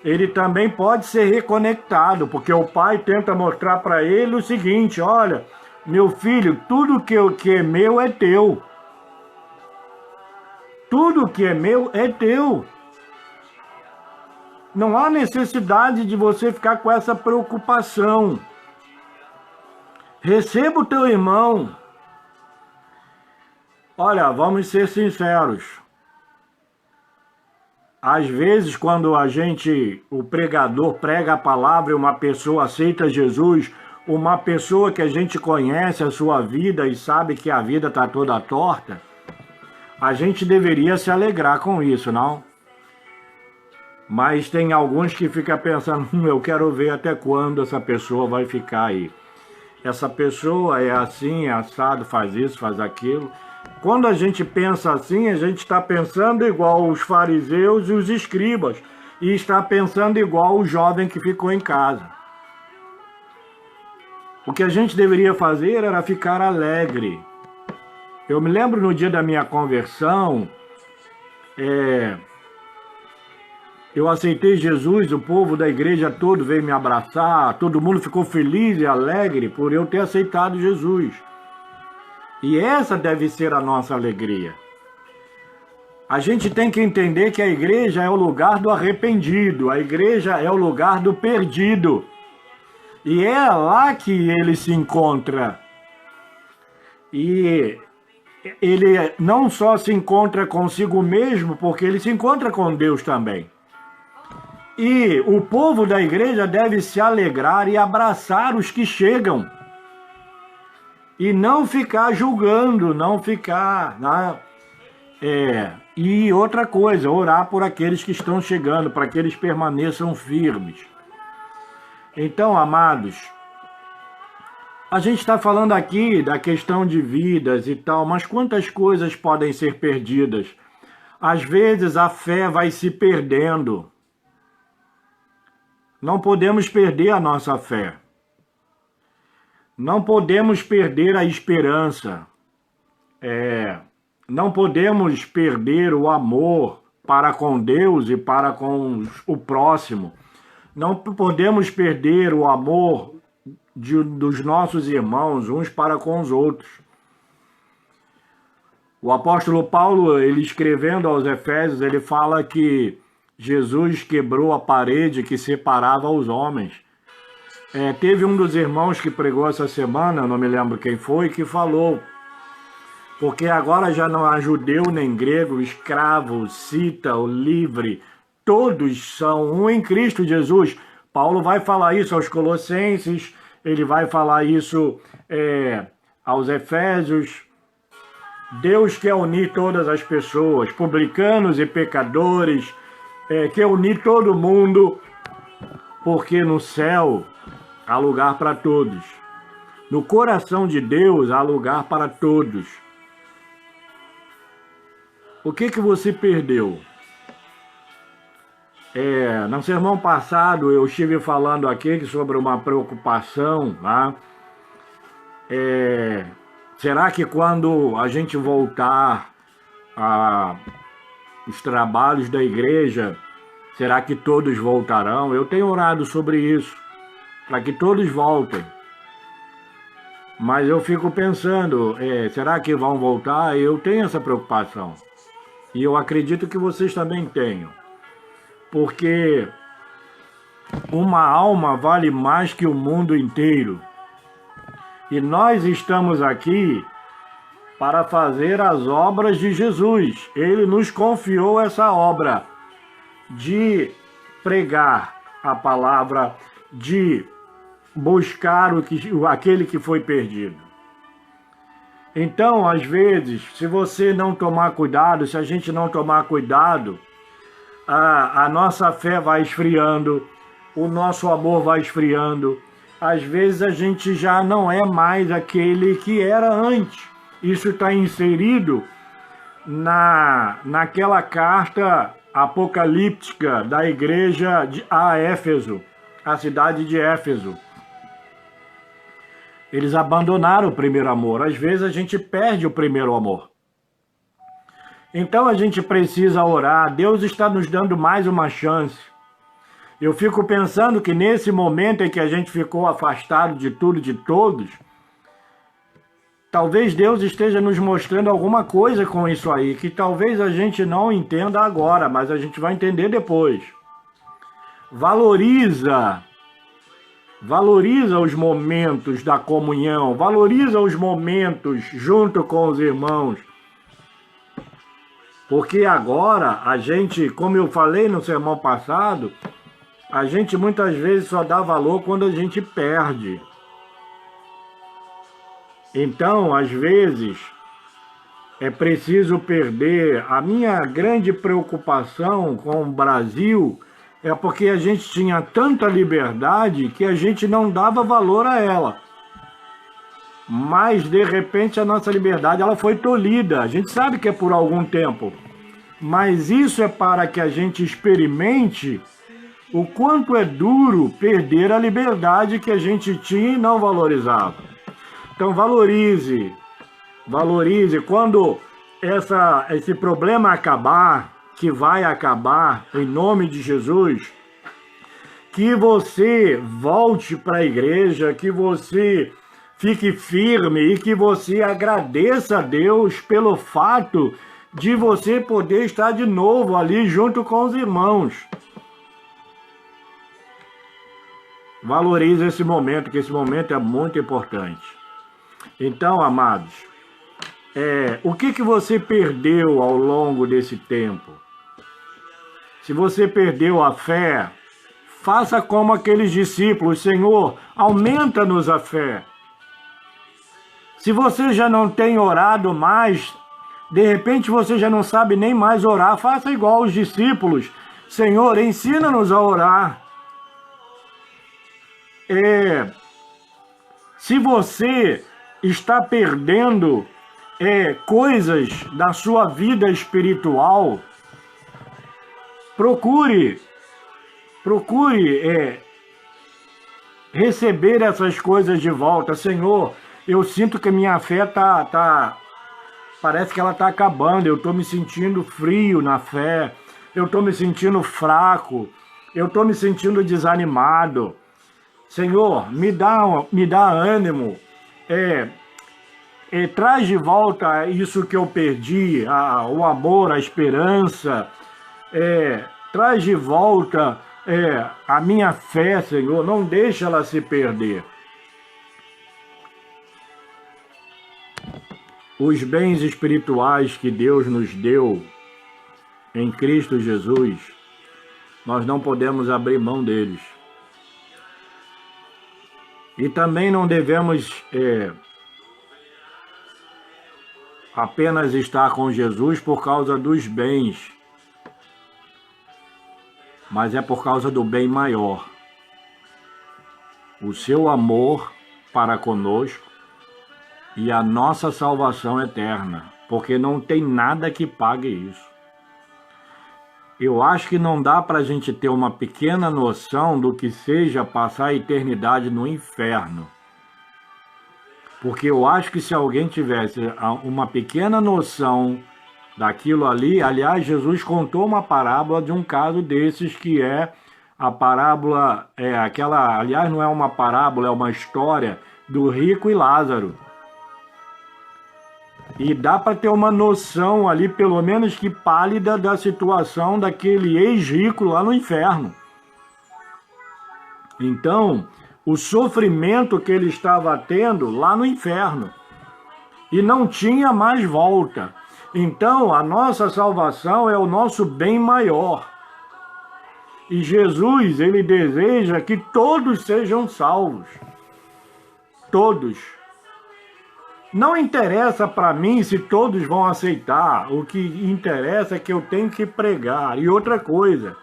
ele também pode ser reconectado, porque o pai tenta mostrar para ele o seguinte: olha, meu filho, tudo que é meu é teu. Tudo que é meu é teu. Não há necessidade de você ficar com essa preocupação. Receba o teu irmão. Olha, vamos ser sinceros. Às vezes, quando o pregador prega a palavra e uma pessoa aceita Jesus, uma pessoa que a gente conhece a sua vida e sabe que a vida está toda torta, a gente deveria se alegrar com isso, não? Mas tem alguns que ficam pensando, eu quero ver até quando essa pessoa vai ficar aí. Essa pessoa é assim, é assado, faz isso, faz aquilo. Quando a gente pensa assim, a gente está pensando igual os fariseus e os escribas. E está pensando igual o jovem que ficou em casa. O que a gente deveria fazer era ficar alegre. Eu me lembro no dia da minha conversão, eu aceitei Jesus, o povo da igreja todo veio me abraçar, todo mundo ficou feliz e alegre por eu ter aceitado Jesus. E essa deve ser a nossa alegria. A gente tem que entender que a igreja é o lugar do arrependido, a igreja é o lugar do perdido. E é lá que ele se encontra. E ele não só se encontra consigo mesmo, porque ele se encontra com Deus também. E o povo da igreja deve se alegrar e abraçar os que chegam. E não ficar julgando, não ficar... E outra coisa, orar por aqueles que estão chegando, para que eles permaneçam firmes. Então, amados, a gente está falando aqui da questão de vidas e tal, mas quantas coisas podem ser perdidas? Às vezes a fé vai se perdendo. Não podemos perder a nossa fé. Não podemos perder a esperança. Não podemos perder o amor para com Deus e para com o próximo. Não podemos perder o amor dos nossos irmãos uns para com os outros. O apóstolo Paulo, ele escrevendo aos Efésios, ele fala que Jesus quebrou a parede que separava os homens. Teve um dos irmãos que pregou essa semana, não me lembro quem foi, que falou: porque agora já não há judeu nem grego, escravo, cita ou livre, todos são um em Cristo Jesus. Paulo vai falar isso aos Colossenses, ele vai falar isso aos Efésios. Deus quer unir todas as pessoas, publicanos e pecadores, quer unir todo mundo, porque no céu há lugar para todos. No coração de Deus há lugar para todos. O que você perdeu? No sermão passado eu estive falando aqui sobre uma preocupação, tá? Será que quando a gente voltar os trabalhos da igreja, será que todos voltarão? Eu tenho orado sobre isso, para que todos voltem. Mas eu fico pensando, será que vão voltar? Eu tenho essa preocupação. E eu acredito que vocês também tenham. Porque uma alma vale mais que o mundo inteiro. E nós estamos aqui para fazer as obras de Jesus. Ele nos confiou essa obra de pregar a palavra, de buscar aquele que foi perdido. Então, às vezes, se você não tomar cuidado, se a gente não tomar cuidado, a nossa fé vai esfriando, o nosso amor vai esfriando. Às vezes a gente já não é mais aquele que era antes. Isso está inserido naquela carta apocalíptica da igreja a Éfeso, a cidade de Éfeso. Eles abandonaram o primeiro amor. Às vezes a gente perde o primeiro amor. Então a gente precisa orar. Deus está nos dando mais uma chance. Eu fico pensando que nesse momento em que a gente ficou afastado de tudo e de todos, talvez Deus esteja nos mostrando alguma coisa com isso aí, que talvez a gente não entenda agora, mas a gente vai entender depois. Valoriza os momentos da comunhão, valoriza os momentos junto com os irmãos. Porque agora a gente, como eu falei no sermão passado, a gente muitas vezes só dá valor quando a gente perde. Então, às vezes, é preciso perder. A minha grande preocupação com o Brasil é porque a gente tinha tanta liberdade que a gente não dava valor a ela. Mas, de repente, a nossa liberdade ela foi tolhida. A gente sabe que é por algum tempo. Mas isso é para que a gente experimente o quanto é duro perder a liberdade que a gente tinha e não valorizava. Então, valorize. Quando esse problema acabar, que vai acabar, em nome de Jesus, que você volte para a igreja, que você fique firme e que você agradeça a Deus pelo fato de você poder estar de novo ali junto com os irmãos. Valorize esse momento, que esse momento é muito importante. Então, amados, o que você perdeu ao longo desse tempo? Se você perdeu a fé, faça como aqueles discípulos. Senhor, aumenta-nos a fé. Se você já não tem orado mais, de repente você já não sabe nem mais orar, faça igual os discípulos. Senhor, ensina-nos a orar. Se você está perdendo coisas da sua vida espiritual, procure receber essas coisas de volta. Senhor, eu sinto que a minha fé parece que ela está acabando, eu estou me sentindo frio na fé, eu estou me sentindo fraco, eu estou me sentindo desanimado. Senhor, me dá ânimo, traz de volta isso que eu perdi, o amor, a esperança, traz de volta a minha fé, Senhor, não deixa ela se perder. Os bens espirituais que Deus nos deu em Cristo Jesus, nós não podemos abrir mão deles. E também não devemos apenas estar com Jesus por causa dos bens, mas é por causa do bem maior. O seu amor para conosco e a nossa salvação eterna, porque não tem nada que pague isso. Eu acho que não dá para a gente ter uma pequena noção do que seja passar a eternidade no inferno. Porque eu acho que se alguém tivesse uma pequena noção daquilo ali, aliás, Jesus contou uma parábola de um caso desses, que é a parábola, aliás, não é uma parábola, é uma história do rico e Lázaro. E dá para ter uma noção ali, pelo menos que pálida, da situação daquele ex-rico lá no inferno. Então, o sofrimento que ele estava tendo lá no inferno. E não tinha mais volta. Então, a nossa salvação é o nosso bem maior. E Jesus, ele deseja que todos sejam salvos. Todos. Não interessa para mim se todos vão aceitar. O que interessa é que eu tenho que pregar. E outra coisa,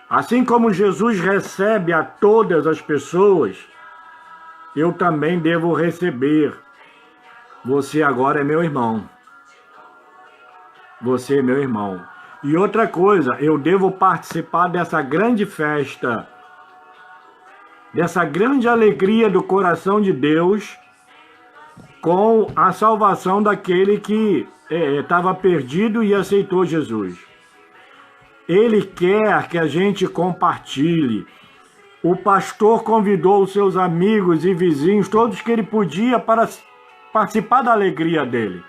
assim como Jesus recebe a todas as pessoas, eu também devo receber. Você agora é meu irmão. Você é meu irmão. E outra coisa, eu devo participar dessa grande festa, dessa grande alegria do coração de Deus, com a salvação daquele que estava perdido e aceitou Jesus. Ele quer que a gente compartilhe. O pastor convidou os seus amigos e vizinhos, todos que ele podia, para participar da alegria dele.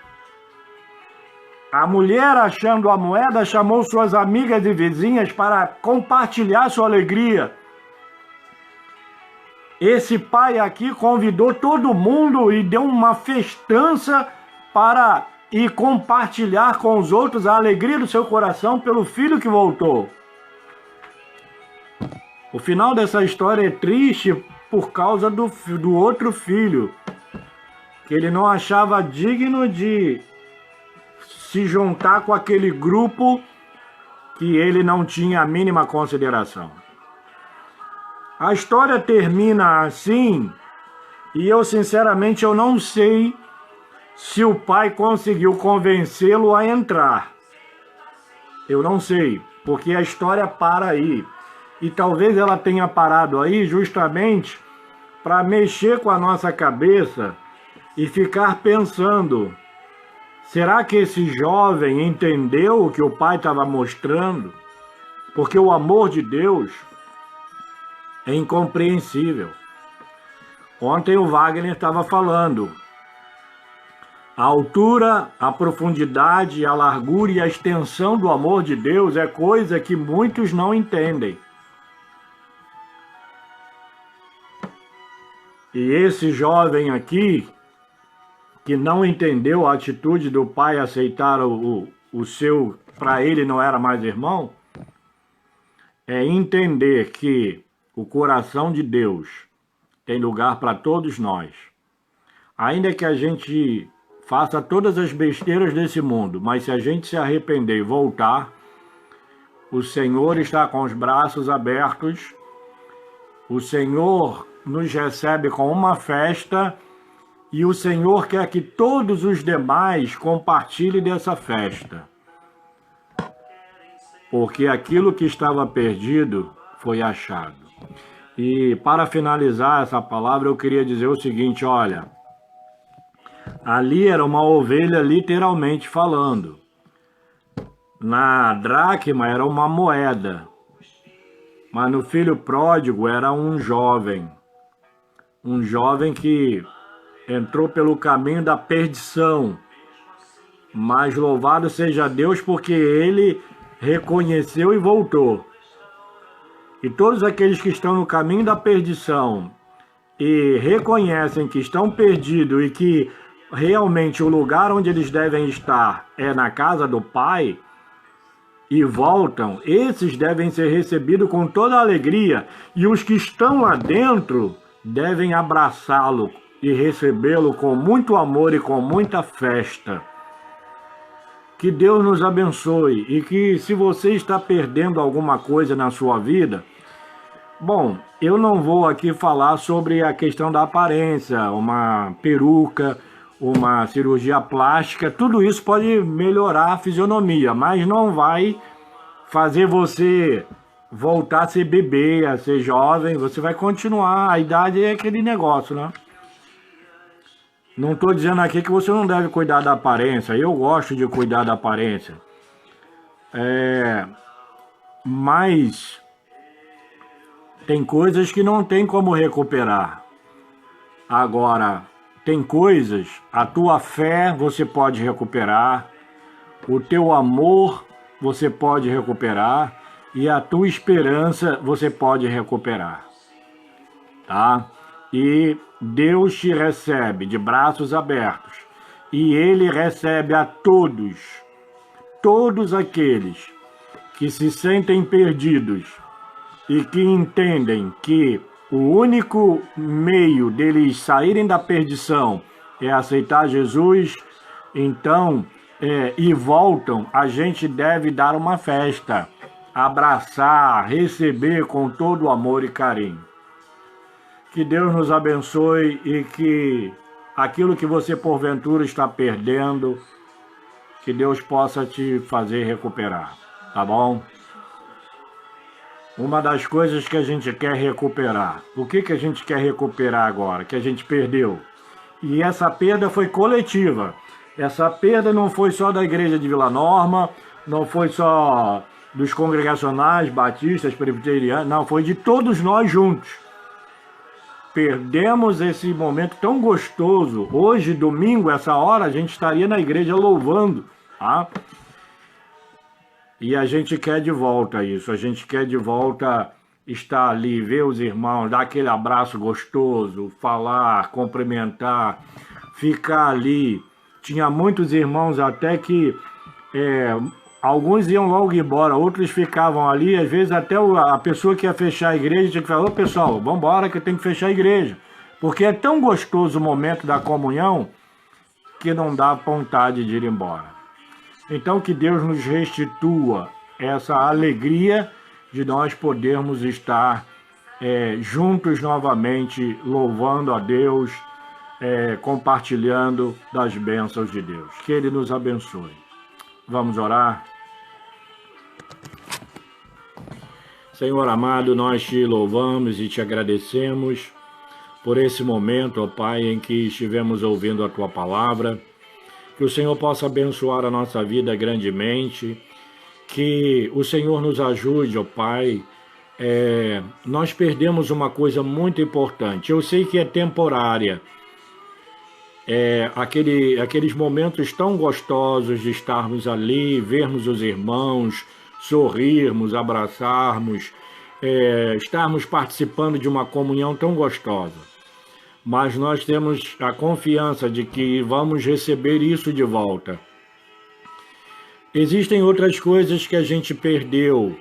A mulher, achando a moeda, chamou suas amigas e vizinhas para compartilhar sua alegria. Esse pai aqui convidou todo mundo e deu uma festança para ir compartilhar com os outros a alegria do seu coração pelo filho que voltou. O final dessa história é triste por causa do outro filho, que ele não achava digno de se juntar com aquele grupo que ele não tinha a mínima consideração. A história termina assim, e eu sinceramente eu não sei se o pai conseguiu convencê-lo a entrar. Eu não sei, porque a história para aí. E talvez ela tenha parado aí justamente para mexer com a nossa cabeça e ficar pensando: será que esse jovem entendeu o que o pai estava mostrando? Porque o amor de Deus é incompreensível. Ontem o Wagner estava falando. A altura, a profundidade, a largura e a extensão do amor de Deus é coisa que muitos não entendem. E esse jovem aqui, que não entendeu a atitude do pai aceitar o seu, para ele não era mais irmão, é entender que o coração de Deus tem lugar para todos nós. Ainda que a gente faça todas as besteiras desse mundo, mas se a gente se arrepender e voltar, o Senhor está com os braços abertos, o Senhor nos recebe com uma festa e o Senhor quer que todos os demais compartilhem dessa festa. Porque aquilo que estava perdido foi achado. E para finalizar essa palavra, eu queria dizer o seguinte, olha, ali era uma ovelha literalmente falando. Na dracma era uma moeda, mas no filho pródigo era um jovem que entrou pelo caminho da perdição, mas louvado seja Deus porque ele reconheceu e voltou. E todos aqueles que estão no caminho da perdição e reconhecem que estão perdidos e que realmente o lugar onde eles devem estar é na casa do Pai, e voltam, esses devem ser recebidos com toda a alegria, e os que estão lá dentro devem abraçá-lo e recebê-lo com muito amor e com muita festa. Que Deus nos abençoe e que, se você está perdendo alguma coisa na sua vida, bom, eu não vou aqui falar sobre a questão da aparência, uma peruca, uma cirurgia plástica, tudo isso pode melhorar a fisionomia, mas não vai fazer você voltar a ser bebê, a ser jovem, você vai continuar, a idade é aquele negócio, né? Não estou dizendo aqui que você não deve cuidar da aparência, eu gosto de cuidar da aparência, mas tem coisas que não tem como recuperar. Agora, tem coisas, a tua fé você pode recuperar, o teu amor você pode recuperar e a tua esperança você pode recuperar, tá? E Deus te recebe de braços abertos e Ele recebe a todos aqueles que se sentem perdidos e que entendem que o único meio deles saírem da perdição é aceitar Jesus, então, e voltam, a gente deve dar uma festa, abraçar, receber com todo o amor e carinho. Que Deus nos abençoe e que aquilo que você porventura está perdendo, que Deus possa te fazer recuperar, tá bom? Uma das coisas que a gente quer recuperar. O que a gente quer recuperar agora? Que a gente perdeu. E essa perda foi coletiva. Essa perda não foi só da igreja de Vila Norma, não foi só dos congregacionais, batistas, presbiterianos, não, foi de todos nós juntos. Perdemos esse momento tão gostoso. Hoje, domingo, essa hora, a gente estaria na igreja louvando, tá? E a gente quer de volta isso, a gente quer de volta estar ali, ver os irmãos, dar aquele abraço gostoso, falar, cumprimentar, ficar ali. Tinha muitos irmãos até que alguns iam logo embora, outros ficavam ali, às vezes até a pessoa que ia fechar a igreja tinha que falar: ô pessoal, vamos embora que tem que fechar a igreja. Porque é tão gostoso o momento da comunhão que não dá vontade de ir embora. Então que Deus nos restitua essa alegria de nós podermos estar juntos novamente, louvando a Deus, compartilhando das bênçãos de Deus. Que Ele nos abençoe. Vamos orar? Senhor amado, nós te louvamos e te agradecemos por esse momento, ó Pai, em que estivemos ouvindo a Tua palavra. Que o Senhor possa abençoar a nossa vida grandemente, que o Senhor nos ajude, ó Pai. Nós perdemos uma coisa muito importante, eu sei que é temporária, aqueles momentos tão gostosos de estarmos ali, vermos os irmãos, sorrirmos, abraçarmos, estarmos participando de uma comunhão tão gostosa. Mas nós temos a confiança de que vamos receber isso de volta. Existem outras coisas que a gente perdeu,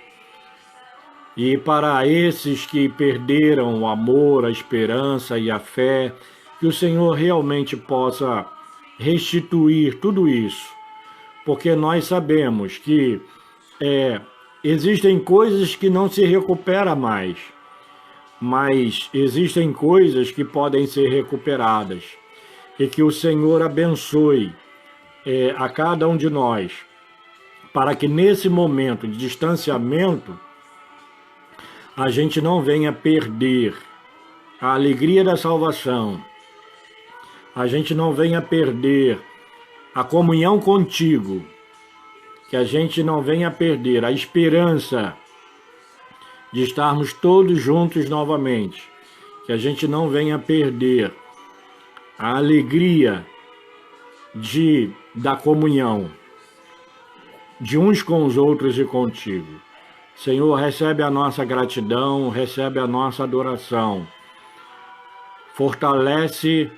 e para esses que perderam o amor, a esperança e a fé, que o Senhor realmente possa restituir tudo isso, porque nós sabemos que existem coisas que não se recupera mais, mas existem coisas que podem ser recuperadas, e que o Senhor abençoe a cada um de nós, para que nesse momento de distanciamento a gente não venha perder a alegria da salvação, a gente não venha perder a comunhão contigo, que a gente não venha perder a esperança de estarmos todos juntos novamente, que a gente não venha perder a alegria da comunhão de uns com os outros e contigo. Senhor, recebe a nossa gratidão, recebe a nossa adoração. Fortalece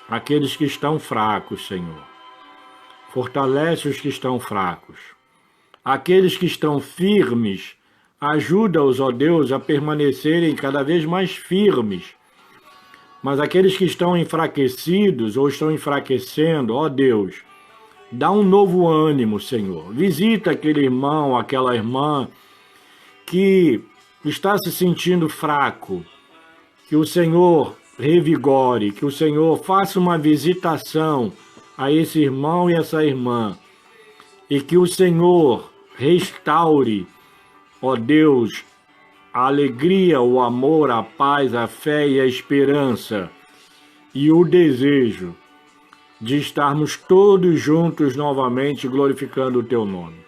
aqueles que estão fracos, Senhor. Fortalece os que estão fracos. Aqueles que estão firmes, ajuda-os, ó Deus, a permanecerem cada vez mais firmes. Mas aqueles que estão enfraquecidos ou estão enfraquecendo, ó Deus, dá um novo ânimo, Senhor. Visita aquele irmão, aquela irmã que está se sentindo fraco. Que o Senhor revigore, que o Senhor faça uma visitação a esse irmão e essa irmã. E que o Senhor restaure, ó Deus, a alegria, o amor, a paz, a fé e a esperança e o desejo de estarmos todos juntos novamente glorificando o Teu nome.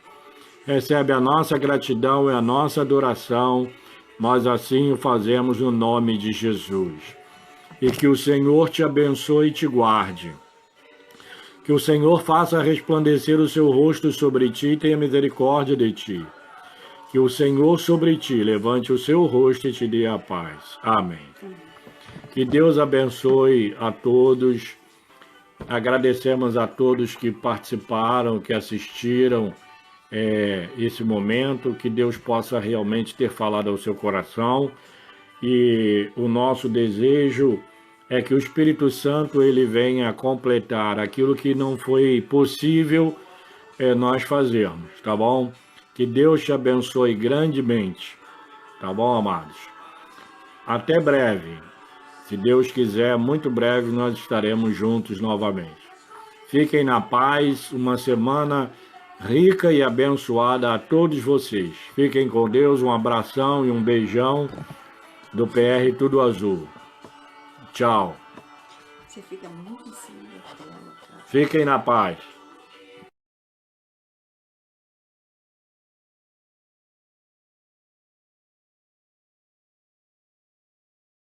Recebe a nossa gratidão e a nossa adoração, nós assim o fazemos no nome de Jesus. E que o Senhor te abençoe e te guarde. Que o Senhor faça resplandecer o seu rosto sobre ti e tenha misericórdia de ti. Que o Senhor sobre ti levante o seu rosto e te dê a paz. Amém. Que Deus abençoe a todos. Agradecemos a todos que participaram, que assistiram esse momento. Que Deus possa realmente ter falado ao seu coração. E o nosso desejo é que o Espírito Santo ele venha completar aquilo que não foi possível nós fazermos, tá bom? Que Deus te abençoe grandemente, tá bom, amados? Até breve. Se Deus quiser, muito breve nós estaremos juntos novamente. Fiquem na paz, uma semana rica e abençoada a todos vocês. Fiquem com Deus, um abração e um beijão do PR Tudo Azul. Tchau. Você fica muito em cima. Fiquem na paz.